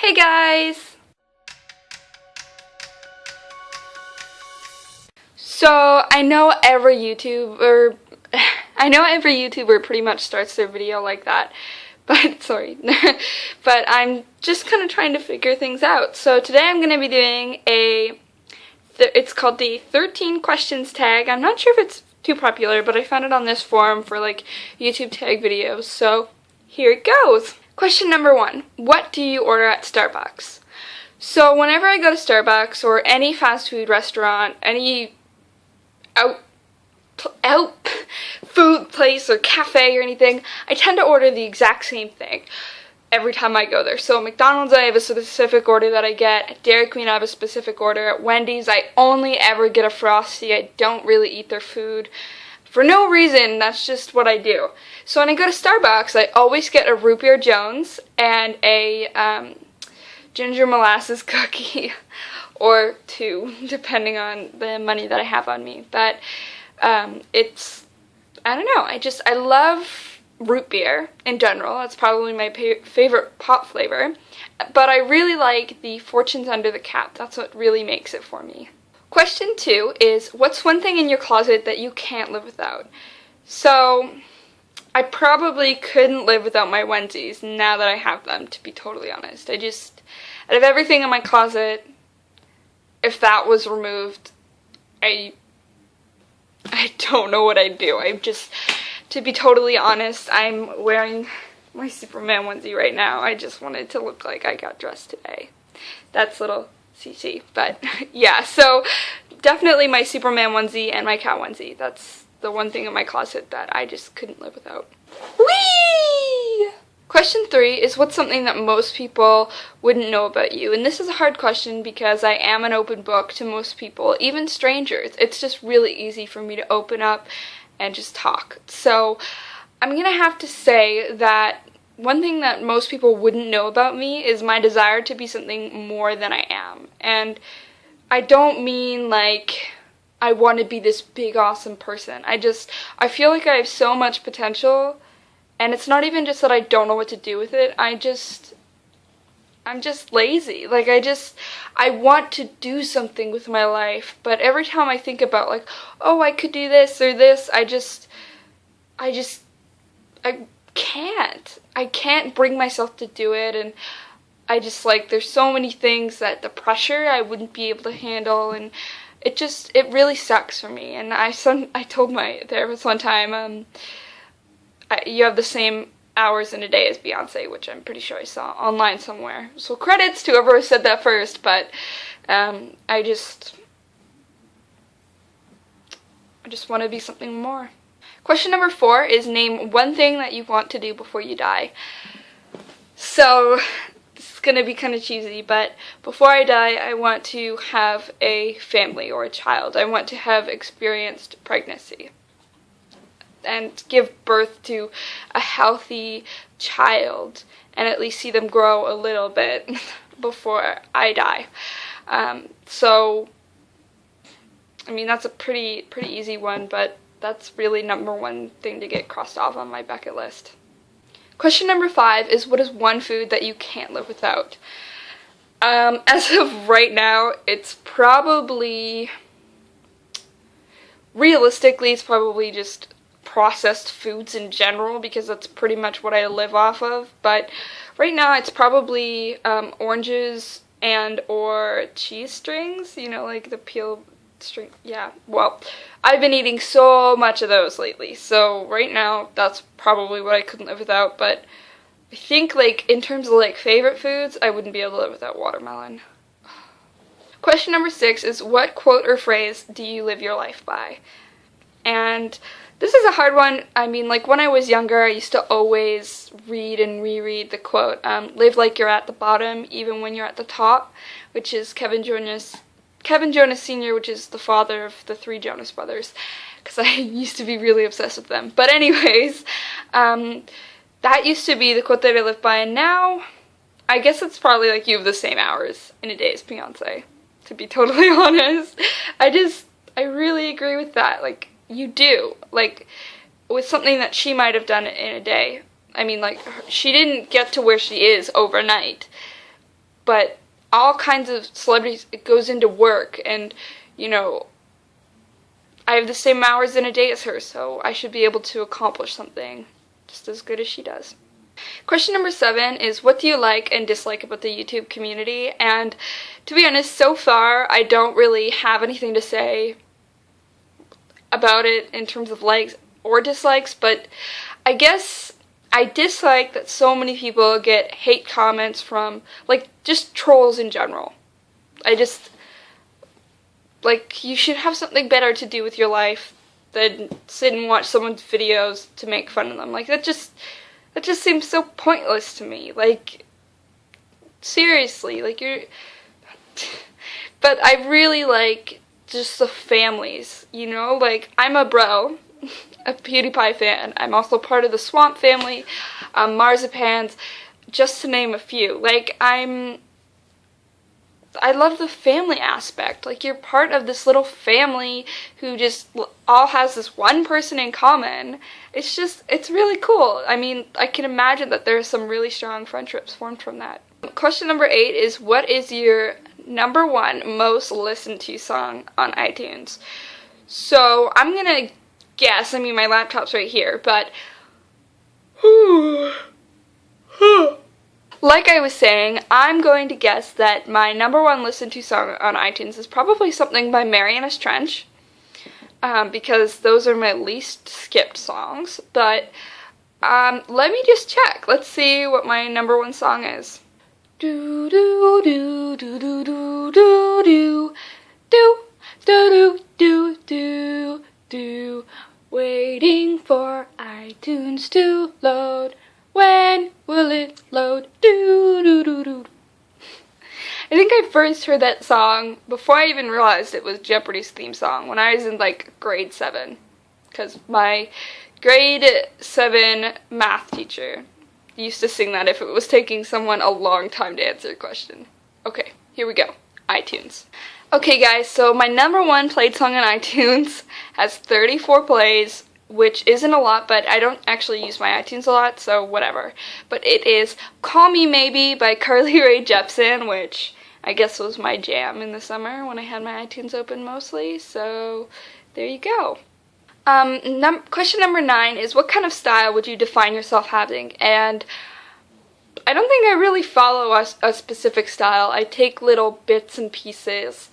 Hey guys! So I know every YouTuber pretty much starts their video like that, but sorry, but I'm just kind of trying to figure things out. So today I'm going to be doing it's called the 13 questions tag. I'm not sure if it's too popular, but I found it on this forum for like YouTube tag videos, so here it goes. Question number 1, what do you order at Starbucks? So whenever I go to Starbucks or any fast food restaurant, any out food place or cafe or anything, I tend to order the exact same thing every time I go there. So at McDonald's I have a specific order that I get, at Dairy Queen I have a specific order, at Wendy's I only ever get a Frosty. I don't really eat their food for no reason, that's just what I do. So when I go to Starbucks I always get a Root Beer Jones and a ginger molasses cookie, or 2, depending on the money that I have on me. But I don't know, I love root beer in general. That's probably my favorite pop flavor. But I really like the Fortunes Under the Cap. That's what really makes it for me. Question 2 is, what's one thing in your closet that you can't live without? So I probably couldn't live without my onesies now that I have them, to be totally honest. Out of everything in my closet, if that was removed, I don't know what I'd do. To be totally honest, I'm wearing my Superman onesie right now. I just wanted to look like I got dressed today. That's little CC, but yeah, so definitely my Superman onesie and my cat onesie. That's the one thing in my closet that I just couldn't live without. Whee! Question 3 is, what's something that most people wouldn't know about you? And this is a hard question because I am an open book to most people, even strangers. It's just really easy for me to open up and just talk. So I'm gonna have to say that one thing that most people wouldn't know about me is my desire to be something more than I am. And I don't mean like I want to be this big awesome person. I feel like I have so much potential. And it's not even just that I don't know what to do with it, I'm just lazy. Like, I want to do something with my life, but every time I think about, like, oh, I could do this or this, I can't. I can't bring myself to do it, and there's so many things that the pressure I wouldn't be able to handle, and it really sucks for me. And I told my therapist one time, you have the same hours in a day as Beyonce, which I'm pretty sure I saw online somewhere. So credits to whoever said that first, but I just want to be something more. Question number 4 is, name one thing that you want to do before you die. So this is going to be kind of cheesy, but before I die, I want to have a family or a child. I want to have experienced pregnancy and give birth to a healthy child and at least see them grow a little bit before I die. So I mean, that's a pretty easy one, but that's really number 1 thing to get crossed off on my bucket list. Question number 5 is, what is one food that you can't live without? As of right now, it's probably, realistically, it's probably just processed foods in general, because that's pretty much what I live off of. But right now it's probably oranges and or cheese strings, you know, like the peel string. Yeah, well, I've been eating so much of those lately, so right now that's probably what I couldn't live without. But I think, like, in terms of like favorite foods, I wouldn't be able to live without watermelon. Question number 6 is, what quote or phrase do you live your life by? And this is a hard one. I mean, like, when I was younger, I used to always read and reread the quote, live like you're at the bottom, even when you're at the top, which is Kevin Jonas Sr., which is the father of the 3 Jonas Brothers, because I used to be really obsessed with them. But anyways, that used to be the quote that I lived by, and now, I guess it's probably like, you have the same hours in a day as Beyonce, to be totally honest. I really agree with that. Like, you do. Like, with something that she might have done in a day. I mean, like, she didn't get to where she is overnight. but all kinds of celebrities, it goes into work, and, you know, I have the same hours in a day as her, so I should be able to accomplish something just as good as she does. Question number 7 is, what do you like and dislike about the YouTube community? And to be honest, so far I don't really have anything to say about it in terms of likes or dislikes, but I guess I dislike that so many people get hate comments from, like, just trolls in general. Like, you should have something better to do with your life than sit and watch someone's videos to make fun of them. Like, that just seems so pointless to me. Like, seriously, like, but I really like just the families, you know? Like, I'm a bro, a PewDiePie fan. I'm also part of the Swamp family, Marzipans, just to name a few. Like, I love the family aspect. Like, you're part of this little family who just all has this one person in common. It's really cool. I mean, I can imagine that there are some really strong friendships formed from that. Question number 8 is, what is your number 1 most listened to song on iTunes? So, I'm gonna guess, I mean, my laptop's right here, but like I was saying, I'm going to guess that my number 1 listened to song on iTunes is probably something by Marianas Trench, because those are my least skipped songs, but let me just check. Let's see what my number 1 song is. Do do do do do do do do do do do do do, waiting for iTunes to load. When will it load? Do do do do. I think I first heard that song before I even realized it was Jeopardy's theme song when I was in, like, grade 7. Because my grade 7 math teacher used to sing that if it was taking someone a long time to answer a question. Okay, here we go. iTunes. Okay, guys, so my number 1 played song on iTunes has 34 plays, which isn't a lot, but I don't actually use my iTunes a lot, so whatever. But it is Call Me Maybe by Carly Rae Jepsen, which I guess was my jam in the summer when I had my iTunes open mostly, so there you go. Question number 9 is, what kind of style would you define yourself having? And I don't think I really follow a specific style. I take little bits and pieces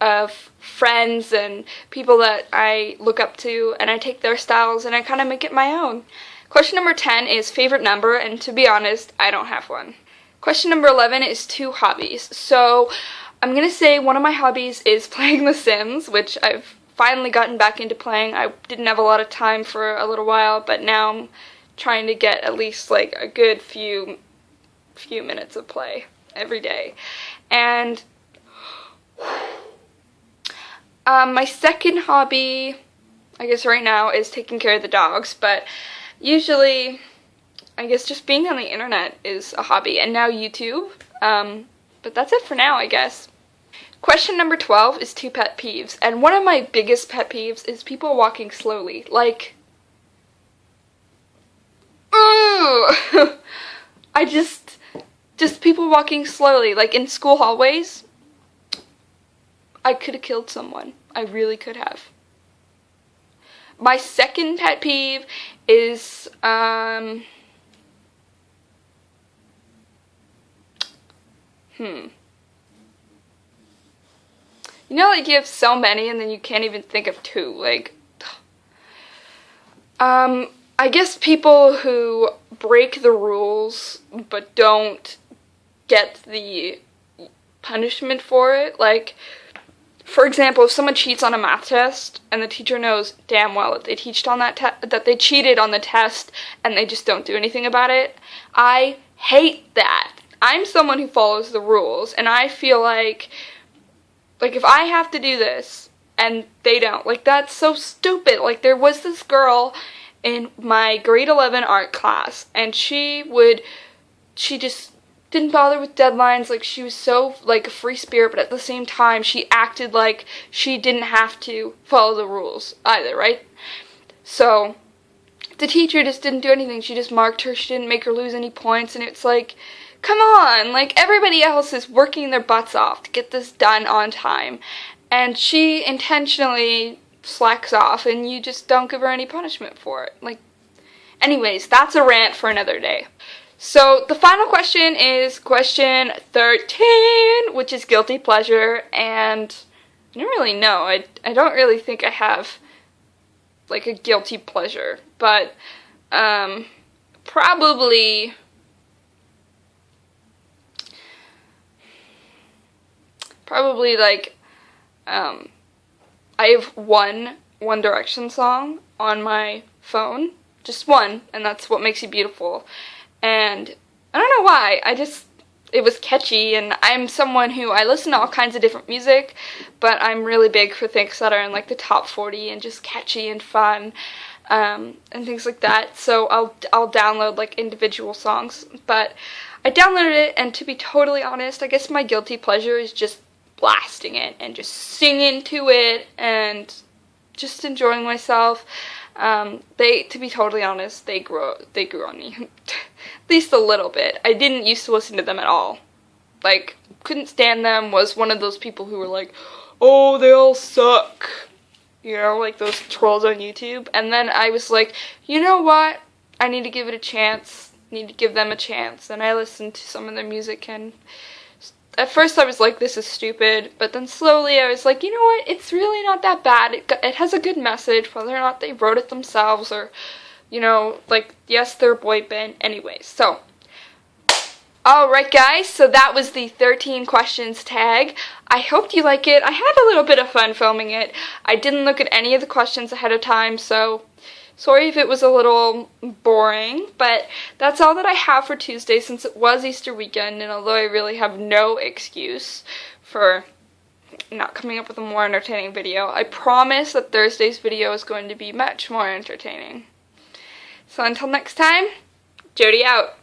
of friends and people that I look up to, and I take their styles and I kind of make it my own. Question number 10 is favorite number, and to be honest, I don't have one. Question number 11 is 2 hobbies. So I'm gonna say one of my hobbies is playing The Sims, which I've finally gotten back into playing. I didn't have a lot of time for a little while, but now I'm trying to get at least like a good few minutes of play every day. And my second hobby, I guess right now, is taking care of the dogs, but usually, I guess just being on the internet is a hobby, and now YouTube, but that's it for now, I guess. Question number 12 is 2 pet peeves, and one of my biggest pet peeves is people walking slowly, like, ooh, just people walking slowly, like in school hallways. I could have killed someone. I really could have. My second pet peeve is, you know, like, you have so many and then you can't even think of 2, like, I guess people who break the rules but don't get the punishment for it, like, for example, if someone cheats on a math test and the teacher knows damn well that they cheated on the test and they just don't do anything about it, I hate that. I'm someone who follows the rules, and I feel like if I have to do this and they don't, like, that's so stupid. Like, there was this girl in my grade 11 art class, and she just didn't bother with deadlines. Like, she was so, like, a free spirit, but at the same time, she acted like she didn't have to follow the rules either, right? So the teacher just didn't do anything. She just marked her. She didn't make her lose any points, and it's like, come on, like, everybody else is working their butts off to get this done on time, and she intentionally slacks off, and you just don't give her any punishment for it. Like, anyways, that's a rant for another day. So the final question is question 13, which is guilty pleasure, and I don't really know. I don't really think I have, like, a guilty pleasure, but probably like I have one One Direction song on my phone, just one, and that's What Makes You Beautiful. And I don't know why, it was catchy, and I'm someone who, I listen to all kinds of different music, but I'm really big for things that are in, like, the top 40 and just catchy and fun, and things like that. So I'll download, like, individual songs, but I downloaded it, and to be totally honest, I guess my guilty pleasure is just blasting it and just singing to it and just enjoying myself. To be totally honest, they grew on me. At least a little bit. I didn't used to listen to them at all. Like, couldn't stand them, was one of those people who were like, oh, they all suck. You know, like those trolls on YouTube. And then I was like, you know what? I need to give it a chance. Need to give them a chance. And I listened to some of their music, and at first I was like, this is stupid, but then slowly I was like, you know what, it's really not that bad. It has a good message, whether or not they wrote it themselves, or, you know, like, yes, they're a boy band. Anyways, so, alright guys, so that was the 13 questions tag. I hoped you like it. I had a little bit of fun filming it. I didn't look at any of the questions ahead of time, so sorry if it was a little boring, but that's all that I have for Tuesday since it was Easter weekend, and although I really have no excuse for not coming up with a more entertaining video, I promise that Thursday's video is going to be much more entertaining. So until next time, Jody out.